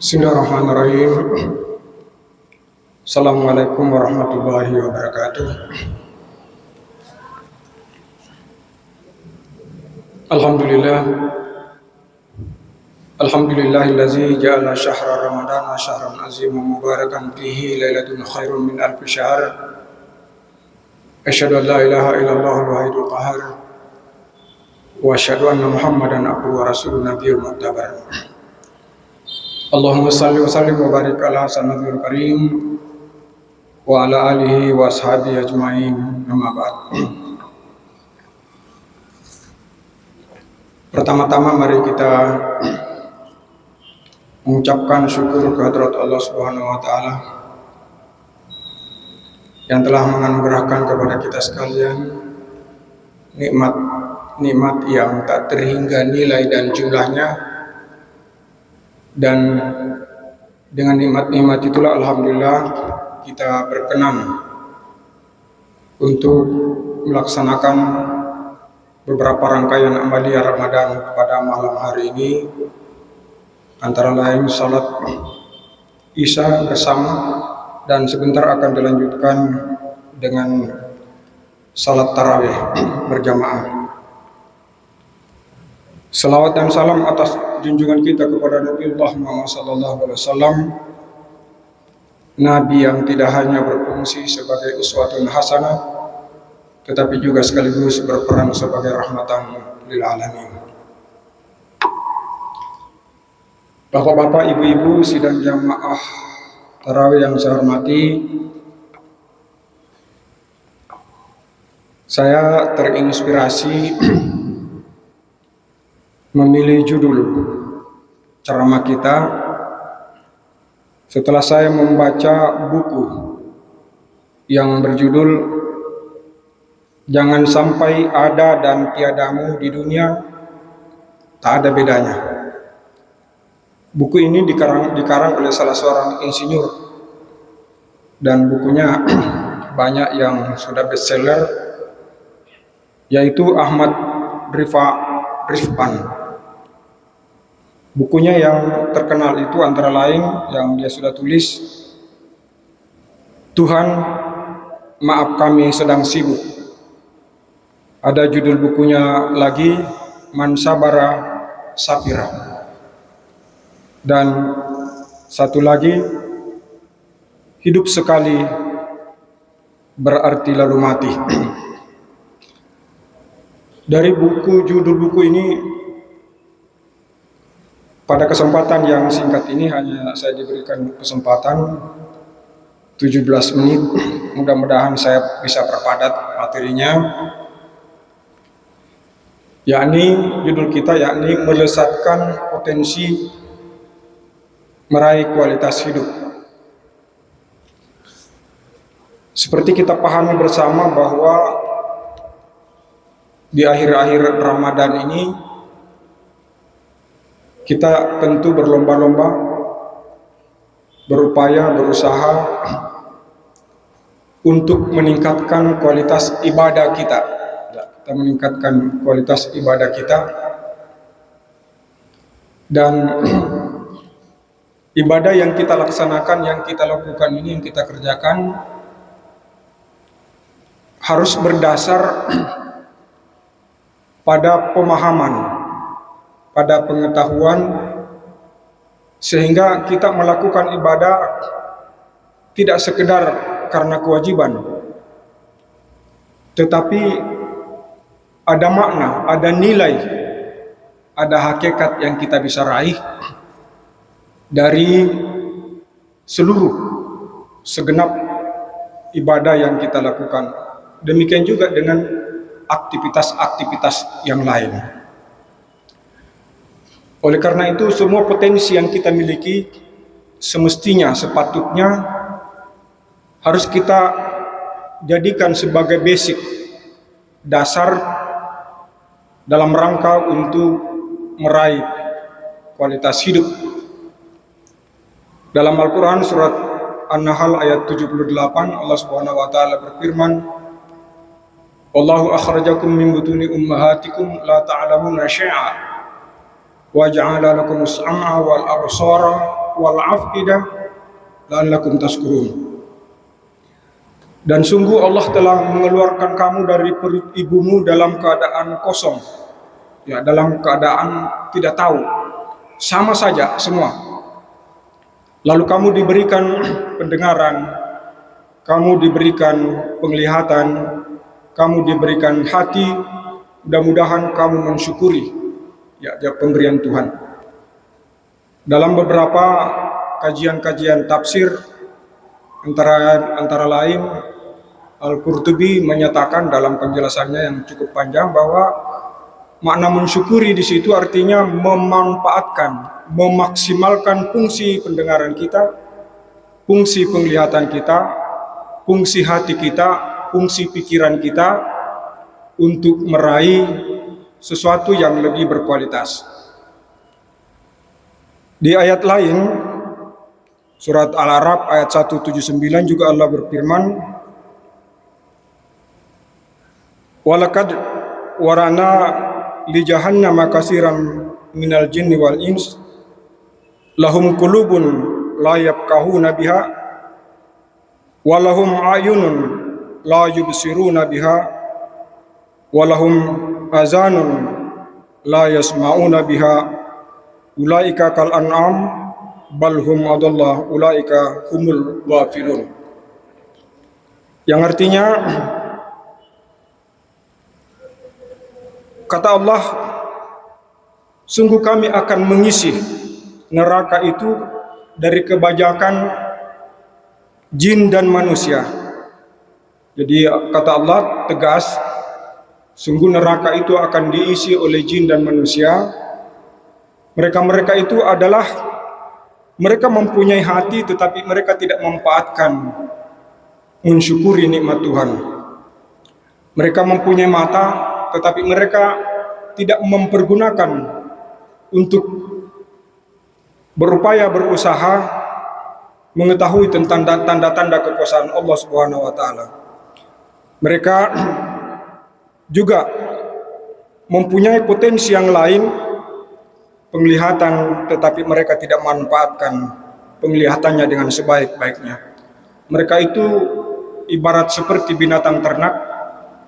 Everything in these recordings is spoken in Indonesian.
Bismillahirrahmanirrahim. Assalamualaikum warahmatullahi wabarakatuh. Alhamdulillah. Alhamdulillahillazi ja'ala syahra ramadana syahran aziman mubarakan fihi lailatun khairun min alfi syahr. Asyhadu an la ilaha illallah al-wahidul qahar wa asyhadu anna Muhammadan abduhu wa rasuluhu nabiyul mu'tabar. Allahumma salli wa sallim wa barik ala sanadil karim wa ala alihi wa ashabihi ajma'in, amma ba'd. Pertama-tama mari kita mengucapkan syukur kehadrat Allah Subhanahu wa taala yang telah menganugerahkan kepada kita sekalian nikmat yang tak terhingga nilai dan jumlahnya. Dan dengan nikmat-nikmat itulah alhamdulillah kita berkenan untuk melaksanakan beberapa rangkaian amalia Ramadan pada malam hari ini, antara lain salat Isya bersama dan sebentar akan dilanjutkan dengan salat tarawih berjamaah. Salawat dan salam atas junjungan kita kepada Nabiullah Muhammad SAW, Nabi yang tidak hanya berfungsi sebagai uswatun hasanah, tetapi juga sekaligus berperan sebagai rahmatan lil alamin. Bapak-bapak, ibu-ibu sidang jamaah tarawih yang saya hormati, saya terinspirasi memilih judul ceramah kita setelah saya membaca buku yang berjudul Jangan Sampai Ada dan Tiadamu di Dunia Tak Ada Bedanya. Buku ini dikarang oleh salah seorang insinyur, dan bukunya banyak yang sudah bestseller, yaitu Ahmad Rifan. Bukunya yang terkenal itu antara lain yang dia sudah tulis, Tuhan, maaf kami sedang sibuk. Ada judul bukunya lagi, Man Sabara Safira. Dan satu lagi, Hidup Sekali Berarti Lalu Mati. Dari judul buku ini, pada kesempatan yang singkat ini hanya saya diberikan kesempatan 17 menit. Mudah-mudahan saya bisa perpadat materinya. Judul kita yakni melesatkan potensi meraih kualitas hidup. Seperti kita pahami bersama bahwa di akhir-akhir Ramadan ini kita tentu berlomba-lomba, berupaya, berusaha untuk meningkatkan kualitas ibadah kita. Kita meningkatkan kualitas ibadah kita, dan ibadah yang kita laksanakan, yang kita lakukan ini, yang kita kerjakan harus berdasar pada pemahaman, pada pengetahuan, sehingga kita melakukan ibadah tidak sekedar karena kewajiban, tetapi ada makna, ada nilai, ada hakikat yang kita bisa raih dari segenap ibadah yang kita lakukan. Demikian juga dengan aktivitas-aktivitas yang lain. Oleh karena itu, semua potensi yang kita miliki semestinya, sepatutnya harus kita jadikan sebagai basic, dasar dalam rangka untuk meraih kualitas hidup. Dalam Al-Quran surat An-Nahl ayat 78, Allah Subhanahu wa taala berfirman, Wallahu akhrajakum min butuni ummahatikum la ta'lamuna syai'a wa ja'ala lakumus sam'a wal absara wal afidah la'allakum tashkurun. Dan sungguh Allah telah mengeluarkan kamu dari perut ibumu dalam keadaan kosong, ya, dalam keadaan tidak tahu, sama saja semua. Lalu kamu diberikan pendengaran, kamu diberikan penglihatan, kamu diberikan hati. Mudah-mudahan kamu mensyukuri, ya, pemberian Tuhan. Dalam beberapa kajian-kajian tafsir, antara lain Al-Qurtubi menyatakan dalam penjelasannya yang cukup panjang bahwa makna mensyukuri di situ artinya memanfaatkan, memaksimalkan fungsi pendengaran kita, fungsi penglihatan kita, fungsi hati kita, fungsi pikiran kita untuk meraih sesuatu yang lebih berkualitas. Di ayat lain, surat Al-A'raf ayat 179 juga Allah berfirman, "Walaqad warana li jahannama katsiran minal jinni wal ins lahum qulubun la yafqahuna biha wa lahum a'yunun la yubsiruna biha wa lahum azanun la yasma'una biha ulaika kal an'am bal hum adallah ulaika humul ghafilun." Yang artinya, kata Allah, sungguh kami akan mengisi neraka itu dari kebanyakan jin dan manusia. Jadi kata Allah tegas, sungguh neraka itu akan diisi oleh jin dan manusia. Mereka itu adalah mereka mempunyai hati tetapi mereka tidak memanfaatkan, mensyukuri nikmat Tuhan. Mereka mempunyai mata tetapi mereka tidak mempergunakan untuk berupaya berusaha mengetahui tentang tanda-tanda kekuasaan Allah Subhanahu wa taala. Mereka juga mempunyai potensi yang lain, penglihatan, tetapi mereka tidak memanfaatkan penglihatannya dengan sebaik-baiknya. Mereka itu ibarat seperti binatang ternak,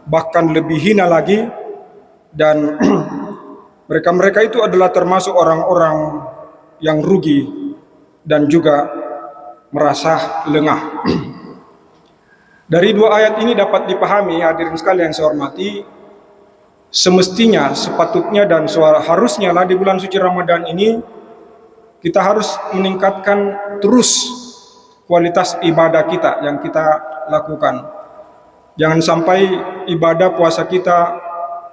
bahkan lebih hina lagi, dan mereka itu adalah termasuk orang-orang yang rugi dan juga merasa lengah. Dari dua ayat ini dapat dipahami, hadirin sekalian yang saya hormati, semestinya, sepatutnya dan harusnya lah di bulan suci Ramadan ini kita harus meningkatkan terus kualitas ibadah kita yang kita lakukan. Jangan sampai ibadah puasa kita,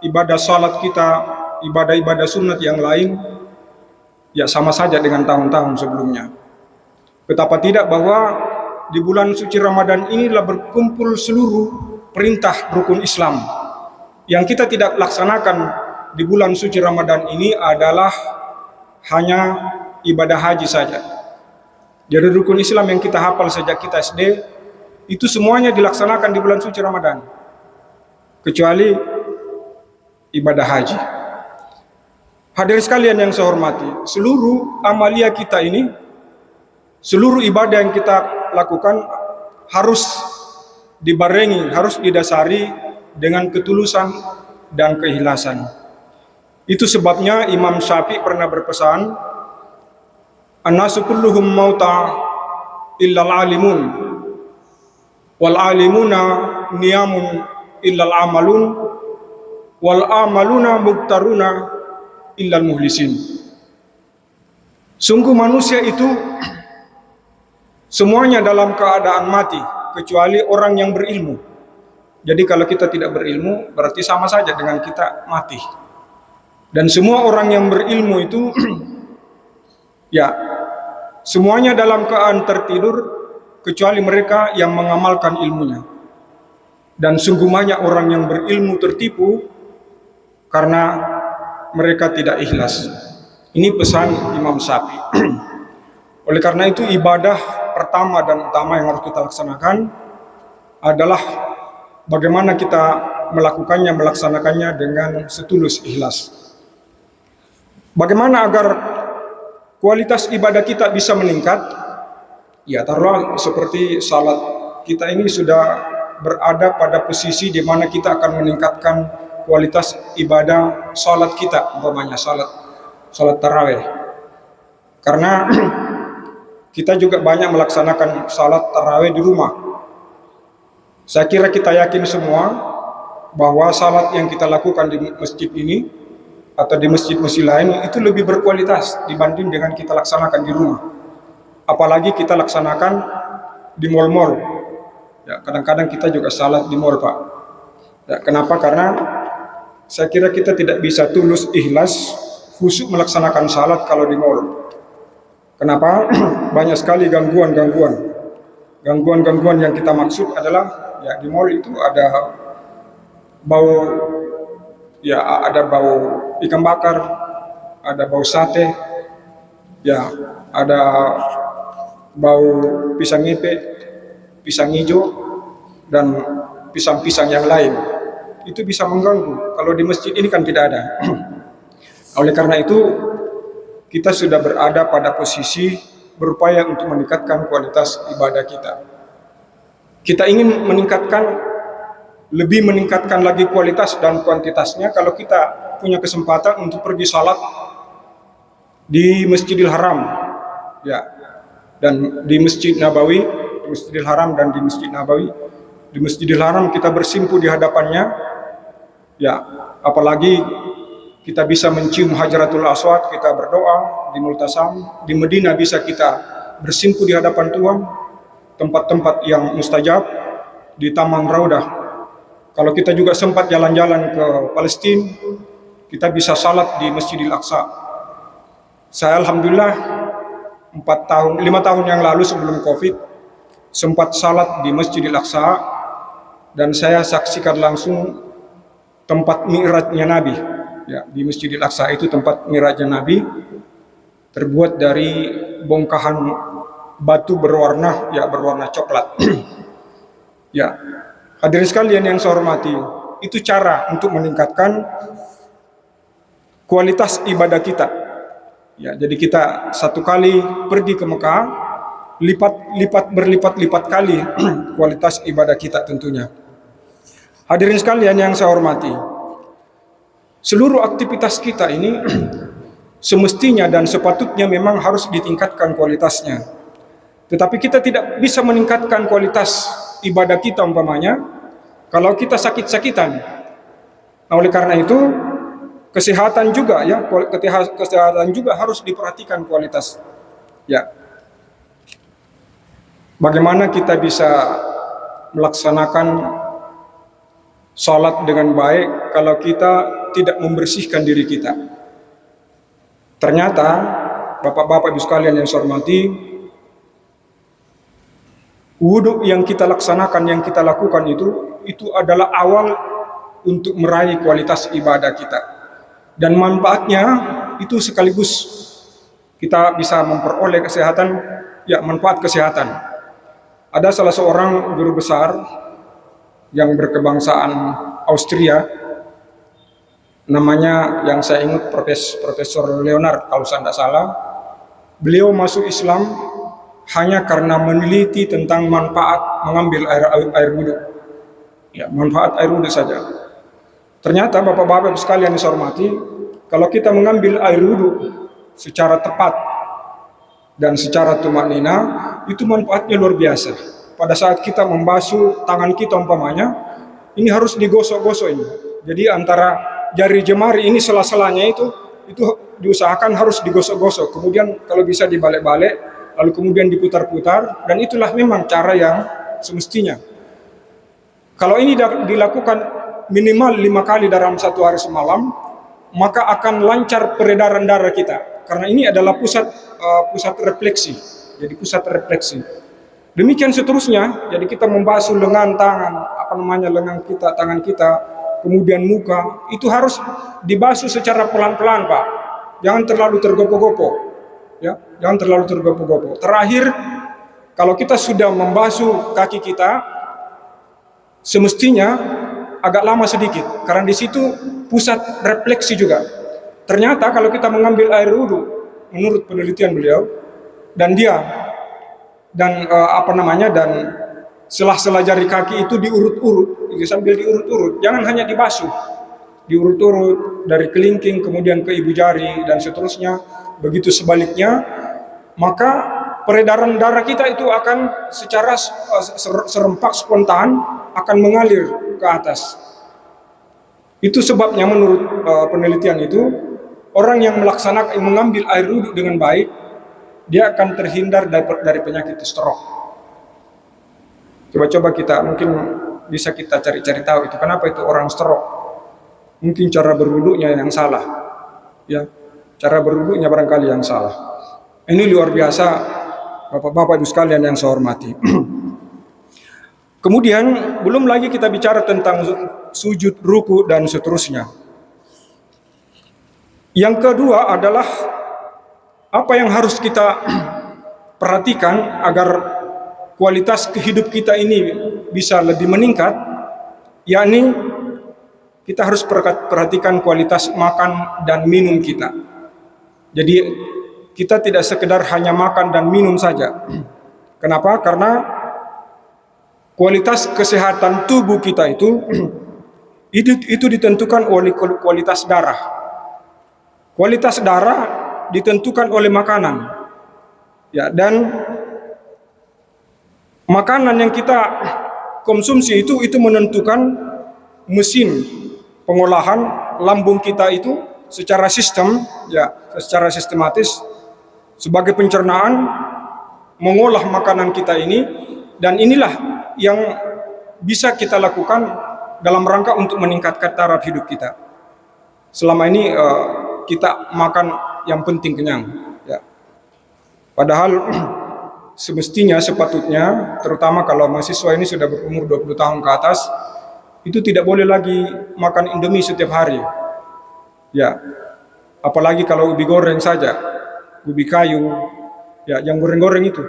ibadah salat kita, ibadah-ibadah sunat yang lain ya sama saja dengan tahun-tahun sebelumnya. Betapa tidak bahwa di bulan suci Ramadan inilah berkumpul seluruh perintah rukun Islam. Yang kita tidak laksanakan di bulan suci Ramadan ini adalah hanya ibadah haji saja. Jadi rukun Islam yang kita hafal sejak kita SD itu semuanya dilaksanakan di bulan suci Ramadan, kecuali ibadah haji. Hadirin sekalian yang saya hormati, seluruh amalia kita ini, seluruh ibadah yang kita lakukan harus dibarengi, harus didasari dengan ketulusan dan keikhlasan. Itu sebabnya Imam Syafi'i pernah berpesan, "An-nasu kulluhum mauta illal alimun wal alimuna niyamun illal amalun wal amaluna muktaruna illal muhlisin." Sungguh manusia itu semuanya dalam keadaan mati kecuali orang yang berilmu. Jadi kalau kita tidak berilmu berarti sama saja dengan kita mati. Dan semua orang yang berilmu itu ya semuanya dalam keadaan tertidur kecuali mereka yang mengamalkan ilmunya. Dan sungguh banyak orang yang berilmu tertipu karena mereka tidak ikhlas. Ini pesan Imam Syafi'i. Oleh karena itu ibadah pertama dan utama yang harus kita laksanakan adalah bagaimana kita melaksanakannya dengan setulus ikhlas. Bagaimana agar kualitas ibadah kita bisa meningkat, ya taruhlah seperti salat kita ini sudah berada pada posisi di mana kita akan meningkatkan kualitas ibadah salat kita, umpamanya salat tarawih. Karena kita juga banyak melaksanakan salat tarawih di rumah. Saya kira kita yakin semua bahwa salat yang kita lakukan di masjid ini atau di masjid-masjid lain itu lebih berkualitas dibanding dengan kita laksanakan di rumah. Apalagi kita laksanakan di mal-mal. Ya, kadang-kadang kita juga salat di mal, Pak. Ya, kenapa? Karena saya kira kita tidak bisa tulus ikhlas khusyuk melaksanakan salat kalau di mal. Kenapa? Banyak sekali gangguan-gangguan. Gangguan-gangguan yang kita maksud adalah ya di mal itu ada bau, ya ada bau ikan bakar, ada bau sate, ya ada bau pisang ngepe, pisang hijau, dan pisang-pisang yang lain. Itu bisa mengganggu. Kalau di masjid ini kan tidak ada. Oleh karena itu, kita sudah berada pada posisi berupaya untuk meningkatkan kualitas ibadah kita. Kita ingin lebih meningkatkan lagi kualitas dan kuantitasnya kalau kita punya kesempatan untuk pergi salat di Masjidil Haram, ya, dan di Masjid Nabawi, di Masjidil Haram dan di Masjid Nabawi. Di Masjidil Haram kita bersimpu di hadapannya, ya, apalagi kita bisa mencium Hajaratul Aswad, kita berdoa di Multasam. Di Medina bisa kita bersimpu di hadapan Tuhan, tempat-tempat yang mustajab, di Taman Raudah. Kalau kita juga sempat jalan-jalan ke Palestina, kita bisa salat di Masjidil Aqsa. Saya alhamdulillah 5 tahun yang lalu sebelum Covid sempat salat di Masjidil Aqsa, dan saya saksikan langsung tempat mi'rajnya Nabi. Ya, di Masjidil Aqsa itu tempat mi'rajnya Nabi, terbuat dari bongkahan batu berwarna coklat. Ya, hadirin sekalian yang saya hormati, itu cara untuk meningkatkan kualitas ibadah kita. Ya, jadi kita satu kali pergi ke Mekah, berlipat-lipat kali kualitas ibadah kita tentunya. Hadirin sekalian yang saya hormati, seluruh aktivitas kita ini semestinya dan sepatutnya memang harus ditingkatkan kualitasnya. Tetapi kita tidak bisa meningkatkan kualitas ibadah kita umpamanya kalau kita sakit-sakitan. Nah, oleh karena itu kesehatan juga harus diperhatikan kualitas. Ya. Bagaimana kita bisa melaksanakan salat dengan baik kalau kita tidak membersihkan diri kita? Ternyata Bapak-bapak Ibu sekalian yang saya hormati, wudhu yang kita laksanakan, yang kita lakukan itu adalah awal untuk meraih kualitas ibadah kita. Dan manfaatnya itu sekaligus kita bisa memperoleh kesehatan, ya, manfaat kesehatan. Ada salah seorang guru besar yang berkebangsaan Austria, namanya yang saya ingat Profesor Leonard kalau saya tidak salah. Beliau masuk Islam hanya karena meneliti tentang manfaat mengambil air wudhu. Ya, manfaat air wudhu saja. Ternyata Bapak-bapak sekalian yang saya hormati, kalau kita mengambil air wudhu secara tepat dan secara tumaknina, itu manfaatnya luar biasa. Pada saat kita membasuh tangan kita umpamanya, ini harus digosok-gosok ini. Jadi antara jari jemari ini sela-selanya itu diusahakan harus digosok-gosok. Kemudian kalau bisa dibalik-balik, lalu kemudian diputar-putar, dan itulah memang cara yang semestinya. Kalau ini dilakukan minimal 5 kali dalam 1 hari semalam, maka akan lancar peredaran darah kita. Karena ini adalah pusat refleksi. Jadi pusat refleksi. Demikian seterusnya. Jadi kita membasuh lengan, lengan kita, tangan kita, kemudian muka, itu harus dibasuh secara pelan-pelan, Pak. Jangan terlalu tergopo-gopo. Ya, jangan terlalu tergopo-gopo. Terakhir, kalau kita sudah membasuh kaki kita, semestinya agak lama sedikit, karena di situ pusat refleksi juga. Ternyata kalau kita mengambil air wudhu menurut penelitian beliau, dan dan selah-selah jari kaki itu diurut-urut, sambil diurut-urut, jangan hanya dibasuh, diurut-urut dari kelingking kemudian ke ibu jari dan seterusnya, begitu sebaliknya, maka peredaran darah kita itu akan secara serempak spontan akan mengalir ke atas. Itu sebabnya menurut penelitian itu, orang yang mengambil air wudhu dengan baik, dia akan terhindar dari penyakit stroke. Coba-coba kita mungkin bisa kita cari-cari tahu itu kenapa itu orang stroke. Mungkin cara berwudhunya yang salah, ya, cara berwudhunya barangkali yang salah. Ini luar biasa, Bapak-bapak Ibu sekalian yang saya hormati. Kemudian belum lagi kita bicara tentang sujud, ruku dan seterusnya. Yang kedua adalah apa yang harus kita perhatikan agar kualitas hidup kita ini bisa lebih meningkat, yakni kita harus perhatikan kualitas makan dan minum kita. Jadi kita tidak sekedar hanya makan dan minum saja. Kenapa? Karena kualitas kesehatan tubuh kita itu ditentukan oleh kualitas darah. Kualitas darah ditentukan oleh makanan. Ya, dan makanan yang kita konsumsi itu menentukan mesin pengolahan lambung kita itu secara secara sistematis sebagai pencernaan mengolah makanan kita ini, dan inilah yang bisa kita lakukan dalam rangka untuk meningkatkan taraf hidup kita. Selama ini kita makan yang penting kenyang, ya. Padahal semestinya, sepatutnya, terutama kalau mahasiswa ini sudah berumur 20 tahun ke atas, itu tidak boleh lagi makan Indomie setiap hari. Ya, apalagi kalau ubi goreng saja, ubi kayu, ya, yang goreng-goreng itu,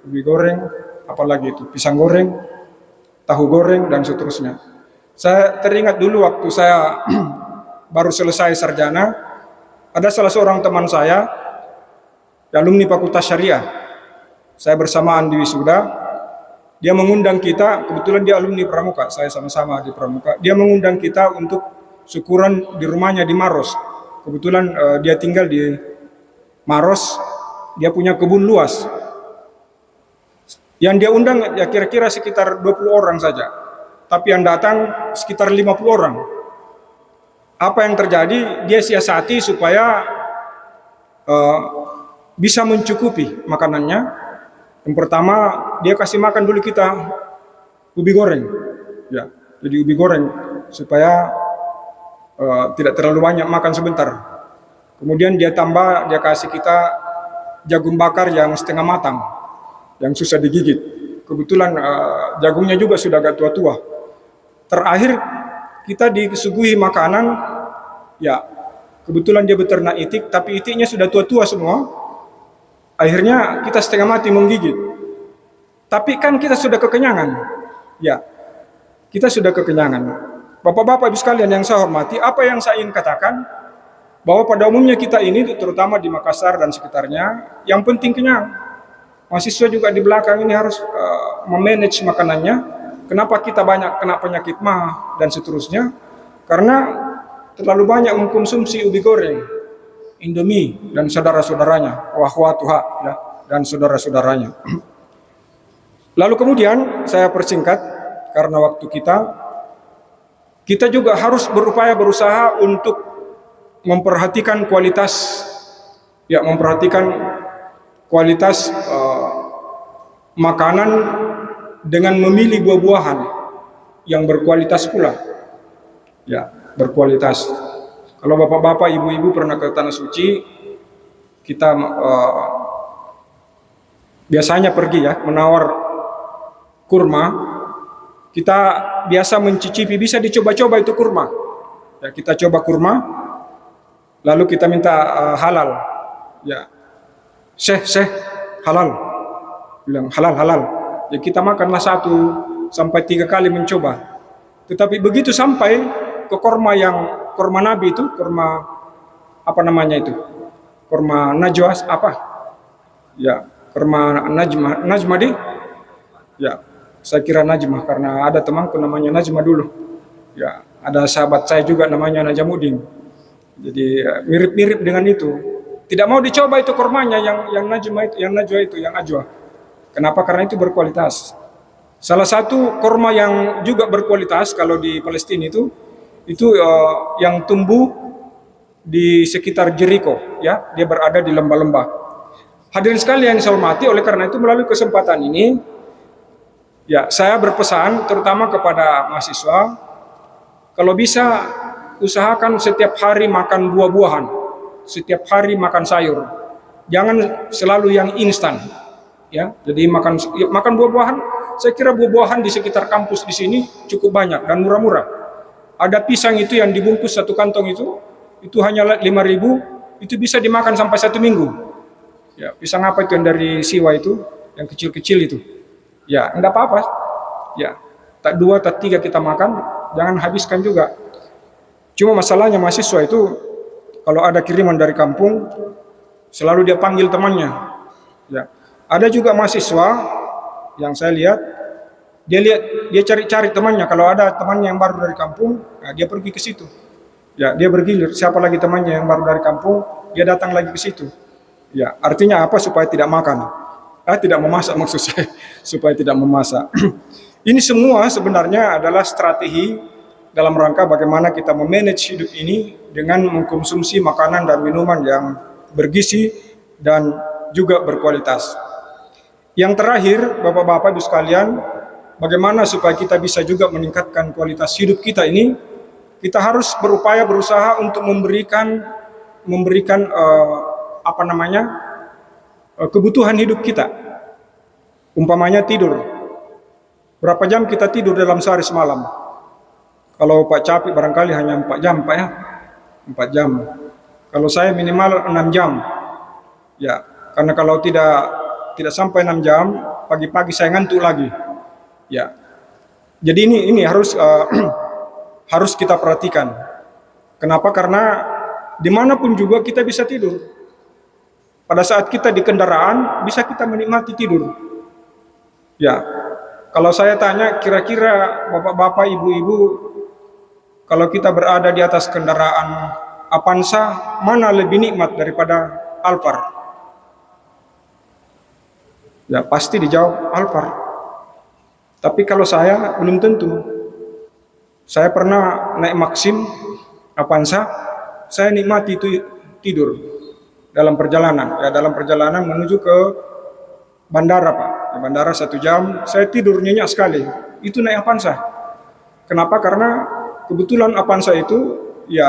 ubi goreng, apalagi itu pisang goreng, tahu goreng dan seterusnya. Saya teringat dulu waktu saya baru selesai sarjana, ada salah seorang teman saya, alumni Fakultas Syariah. Saya bersamaan di wisuda, dia mengundang kita, kebetulan dia alumni Pramuka, saya sama-sama di Pramuka. Dia mengundang kita untuk syukuran di rumahnya di Maros. Kebetulan dia tinggal di Maros, dia punya kebun luas. Yang dia undang ya kira-kira sekitar 20 orang saja, tapi yang datang sekitar 50 orang. Apa yang terjadi? Dia siasati supaya bisa mencukupi makanannya. Yang pertama, dia kasih makan dulu kita ubi goreng, ya, jadi ubi goreng supaya tidak terlalu banyak, makan sebentar. Kemudian dia kasih kita jagung bakar yang setengah matang, yang susah digigit. Kebetulan jagungnya juga sudah agak tua-tua. Terakhir kita disuguhi makanan, ya, kebetulan dia beternak itik, tapi itiknya sudah tua-tua semua. Akhirnya kita setengah mati menggigit. Tapi kan kita sudah kekenyangan. Ya, kita sudah kekenyangan. Bapak-bapak Ibu sekalian yang saya hormati, apa yang saya ingin katakan, bahwa pada umumnya kita ini, terutama di Makassar dan sekitarnya, yang penting kenyang. Mahasiswa juga di belakang ini harus memanage makanannya. Kenapa kita banyak kena penyakit mah dan seterusnya? Karena terlalu banyak mengkonsumsi ubi goreng, Indomie dan saudara-saudaranya, wahwatuha, ya, dan saudara-saudaranya. Lalu kemudian saya persingkat karena waktu kita juga harus berusaha untuk memperhatikan kualitas makanan dengan memilih buah-buahan yang berkualitas pula, ya, berkualitas. Kalau bapak-bapak, ibu-ibu pernah ke Tanah Suci, kita biasanya pergi, ya, menawar kurma. Kita biasa mencicipi, bisa dicoba-coba itu kurma. Ya, kita coba kurma, lalu kita minta halal, ya, Syekh halal, bilang halal. Ya, kita makanlah 1 sampai 3 kali mencoba. Tetapi begitu sampai ke kurma Nabi itu, kurma apa namanya itu, kurma najwa apa? Ya, kurma Najmadi. Ya, saya kira Najmah karena ada temanku namanya Najmah dulu. Ya, ada sahabat saya juga namanya Najamuddin. Jadi mirip-mirip dengan itu. Tidak mau dicoba itu kurmanya yang Najwa itu, yang ajwa. Kenapa? Karena itu berkualitas. Salah satu kurma yang juga berkualitas kalau di Palestina itu yang tumbuh di sekitar Jericho, ya, dia berada di lembah-lembah. Hadirin sekalian yang saya hormati, oleh karena itu melalui kesempatan ini, ya, saya berpesan terutama kepada mahasiswa, kalau bisa usahakan setiap hari makan buah-buahan, setiap hari makan sayur, jangan selalu yang instan, ya. Jadi makan buah-buahan. Saya kira buah-buahan di sekitar kampus di sini cukup banyak dan murah-murah. Ada pisang itu yang dibungkus satu kantong itu hanya 5.000, itu bisa dimakan sampai 1 minggu. Ya, pisang apa itu yang dari Siwa itu, yang kecil-kecil itu. Ya, enggak apa-apa. Ya, tak 2, tak 3 kita makan, jangan habiskan juga. Cuma masalahnya mahasiswa itu kalau ada kiriman dari kampung, selalu dia panggil temannya. Ya, ada juga mahasiswa yang saya lihat, dia cari-cari temannya. Kalau ada temannya yang baru dari kampung, nah dia pergi ke situ. Ya, dia bergilir. Siapa lagi temannya yang baru dari kampung, dia datang lagi ke situ. Ya, artinya apa? Supaya tidak makan. Tidak memasak maksud saya, supaya tidak memasak. Ini semua sebenarnya adalah strategi dalam rangka bagaimana kita memanage hidup ini dengan mengkonsumsi makanan dan minuman yang bergizi dan juga berkualitas. Yang terakhir, Bapak-bapak Ibu sekalian, bagaimana supaya kita bisa juga meningkatkan kualitas hidup kita ini, kita harus berusaha untuk memberikan kebutuhan hidup kita. Umpamanya tidur. Berapa jam kita tidur dalam sehari semalam? Kalau Pak Capik barangkali hanya 4 jam, Pak, ya. 4 jam. Kalau saya minimal 6 jam. Ya, karena kalau tidak sampai 6 jam, pagi-pagi saya ngantuk lagi. Ya. Jadi ini harus harus kita perhatikan. Kenapa? Karena dimanapun juga kita bisa tidur. Pada saat kita di kendaraan, bisa kita menikmati tidur. Ya, kalau saya tanya, kira-kira bapak-bapak, ibu-ibu, kalau kita berada di atas kendaraan Avanza, mana lebih nikmat daripada Alphard? Ya, pasti dijawab Alphard. Tapi kalau saya, belum tentu. Saya pernah naik Maxim, Avanza, saya nikmati itu tidur dalam perjalanan. Ya, dalam perjalanan menuju ke bandara, Pak. Di bandara 1 jam, saya tidur nyenyak sekali. Itu naik Avanza. Kenapa? Karena kebetulan Avanza itu, ya,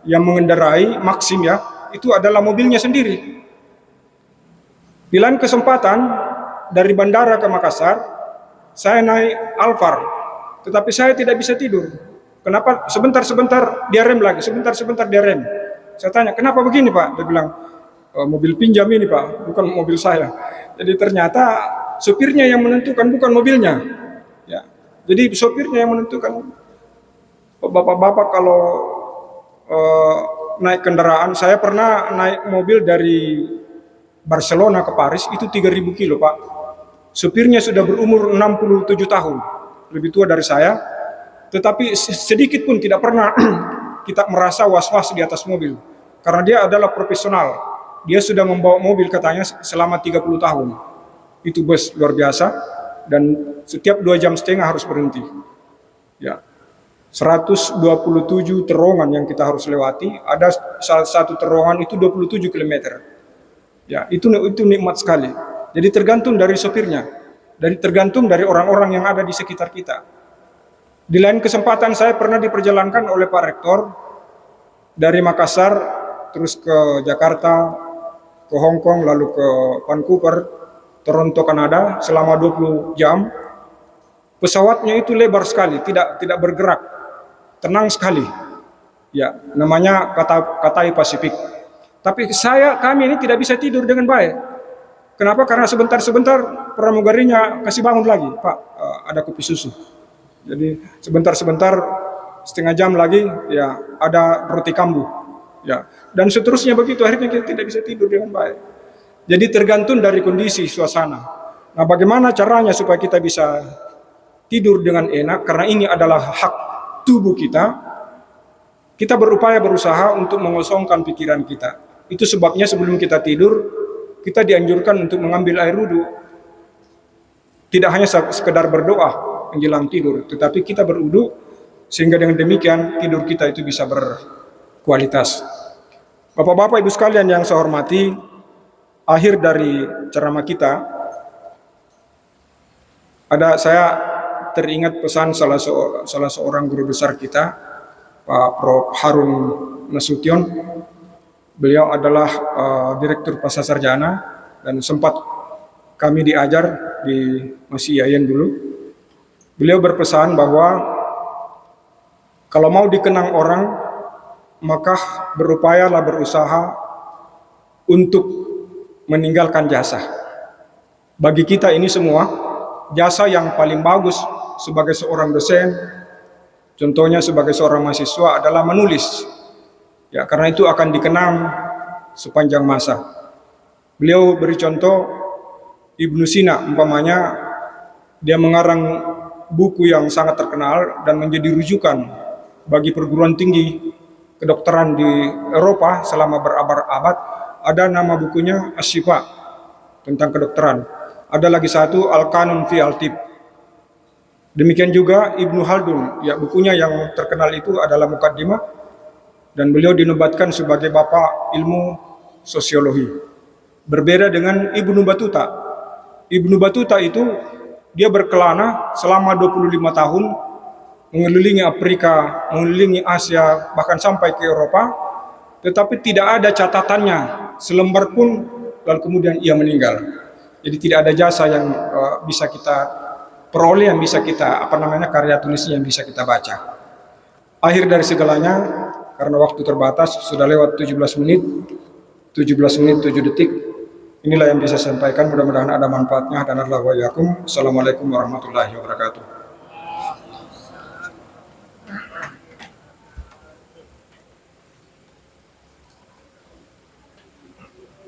yang mengendarai Maxim, ya, itu adalah mobilnya sendiri. Pilihan kesempatan dari bandara ke Makassar, saya naik Alphard, tetapi saya tidak bisa tidur. Kenapa? Sebentar-sebentar dia rem lagi, sebentar-sebentar dia rem. Saya tanya, kenapa begini, Pak? Dia bilang, mobil pinjam ini, Pak, bukan mobil saya. Jadi ternyata sopirnya yang menentukan, bukan mobilnya. Ya, jadi sopirnya yang menentukan. Bapak-bapak kalau naik kendaraan, saya pernah naik mobil dari Barcelona ke Paris, itu 3.000 kilo, Pak. Supirnya sudah berumur 67 tahun, lebih tua dari saya. Tetapi sedikit pun tidak pernah kita merasa was-was di atas mobil. Karena dia adalah profesional. Dia sudah membawa mobil katanya selama 30 tahun. Itu bus luar biasa. Dan setiap 2,5 jam harus berhenti. Ya, 127 terowongan yang kita harus lewati. Ada salah satu terowongan itu 27 km. Ya, itu nikmat sekali. Jadi tergantung dari sopirnya, dan tergantung dari orang-orang yang ada di sekitar kita. Di lain kesempatan saya pernah diperjalankan oleh Pak Rektor dari Makassar terus ke Jakarta, ke Hong Kong, lalu ke Vancouver, Toronto, Kanada selama 20 jam. Pesawatnya itu lebar sekali, tidak bergerak, tenang sekali. Ya, namanya Cathay Pacific. Tapi kami ini tidak bisa tidur dengan baik. Kenapa? Karena sebentar-sebentar pramugarinya kasih bangun lagi, Pak, ada kopi susu. Jadi sebentar-sebentar, setengah jam lagi, ya ada roti kambu. ya, dan seterusnya begitu. Akhirnya kita tidak bisa tidur dengan baik. Jadi tergantung dari kondisi suasana. Nah, bagaimana caranya supaya kita bisa tidur dengan enak? Karena ini adalah hak tubuh kita. Kita berusaha untuk mengosongkan pikiran kita. Itu sebabnya sebelum kita tidur, kita dianjurkan untuk mengambil air wudhu. Tidak hanya sekedar berdoa menjelang tidur, tetapi kita berwudhu sehingga dengan demikian tidur kita itu bisa berkualitas. Bapak-bapak, ibu sekalian yang saya hormati, akhir dari ceramah kita, saya teringat pesan salah seorang guru besar kita, Pak Prof. Harun Nasution. Beliau adalah Direktur Pasca Sarjana dan sempat kami diajar di Masih Yayan dulu. Beliau berpesan bahwa kalau mau dikenang orang, maka berusaha untuk meninggalkan jasa. Bagi kita ini semua, jasa yang paling bagus sebagai seorang dosen, contohnya sebagai seorang mahasiswa, adalah menulis. Ya, karena itu akan dikenang sepanjang masa. Beliau beri contoh Ibnu Sina, umpamanya dia mengarang buku yang sangat terkenal dan menjadi rujukan bagi perguruan tinggi kedokteran di Eropa selama berabad-abad. Ada nama bukunya Asy-Syifa tentang kedokteran. Ada lagi satu Al-Qanun fi Al-Tib. Demikian juga Ibnu Khaldun, ya, bukunya yang terkenal itu adalah Muqaddimah, dan beliau dinobatkan sebagai bapak ilmu sosiologi. Berbeda dengan Ibnu Battuta. Ibnu Battuta itu dia berkelana selama 25 tahun mengelilingi Afrika, mengelilingi Asia, bahkan sampai ke Eropa, tetapi tidak ada catatannya selembar pun, lalu kemudian ia meninggal. Jadi tidak ada jasa yang bisa kita peroleh, yang bisa kita karya tulisnya yang bisa kita baca. Akhir dari segalanya, karena waktu terbatas, sudah lewat 17 menit 7 detik. Inilah yang bisa saya sampaikan, mudah-mudahan ada manfaatnya. Dan Assalamualaikum warahmatullahi wabarakatuh.